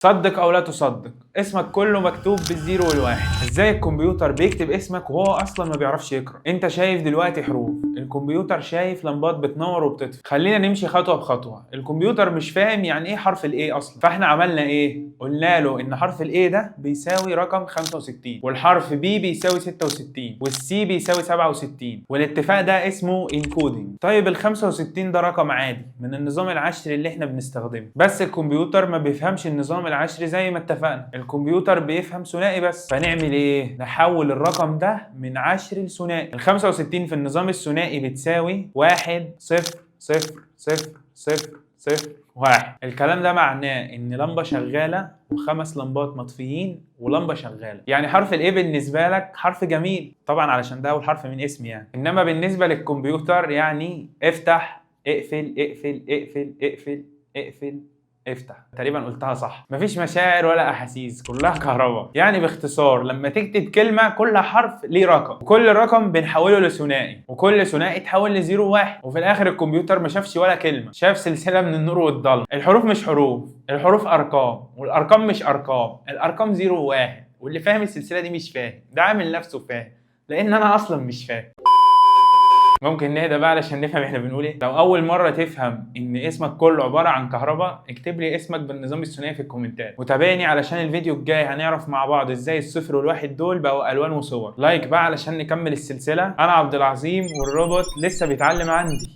صدق او لا تصدق، اسمك كله مكتوب بالزيرو والواحد. ازاي الكمبيوتر بيكتب اسمك وهو اصلا ما بيعرفش يقرا؟ انت شايف دلوقتي حروف، الكمبيوتر شايف لمبات بتنور وبتطفي. خلينا نمشي خطوه بخطوه. الكمبيوتر مش فاهم يعني ايه حرف الاي اصلا، فاحنا عملنا ايه؟ قلنا له ان حرف الاي ده بيساوي رقم 65، والحرف بي بيساوي 66، والسي بيساوي 67، والاتفاق ده اسمه انكودنج. طيب ال 65 ده رقم عادي من النظام العشري اللي احنا بنستخدمه، بس الكمبيوتر ما بيفهمش النظام العشري زي ما اتفقنا، الكمبيوتر بيفهم ثنائي بس. فنعمل ايه؟ نحول الرقم ده من عشري لثنائي. ال 65 في النظام الثنائي بتساوي 1 0 0 0 0 0 1. الكلام ده معناه ان لمبه شغاله وخمس لمبات مطفيين ولمبه شغاله. يعني حرف الايه بالنسبه لك حرف جميل طبعا علشان ده اول حرف من اسمي يعني، انما بالنسبه للكمبيوتر يعني افتح اقفل اقفل اقفل اقفل اقفل افتح. تقريبا قلتها صح. مفيش مشاعر ولا احاسيس، كلها كهرباء. يعني باختصار لما تكتب كلمه كل حرف ليه رقم، وكل رقم بنحوله لثنائي، وكل ثنائي تحول لزيرو وواحد، وفي الاخر الكمبيوتر ما شافش ولا كلمه، شاف سلسله من النور والضلمه. الحروف مش حروف، الحروف ارقام، والارقام مش ارقام، الارقام زيرو وواحد. واللي فاهم السلسله دي مش فاهم، ده عامل نفسه فاهم، لان انا اصلا مش فاهم. ممكن نهدى بقى علشان نفهم احنا بنقول ايه؟ لو اول مره تفهم ان اسمك كله عباره عن كهرباء، اكتب لي اسمك بالنظام الثنائي في الكومنتات، وتابعني علشان الفيديو الجاي هنعرف مع بعض ازاي الصفر والواحد دول بقوا الوان وصور. لايك بقى علشان نكمل السلسله. انا عبد العظيم والروبوت لسه بيتعلم عندي.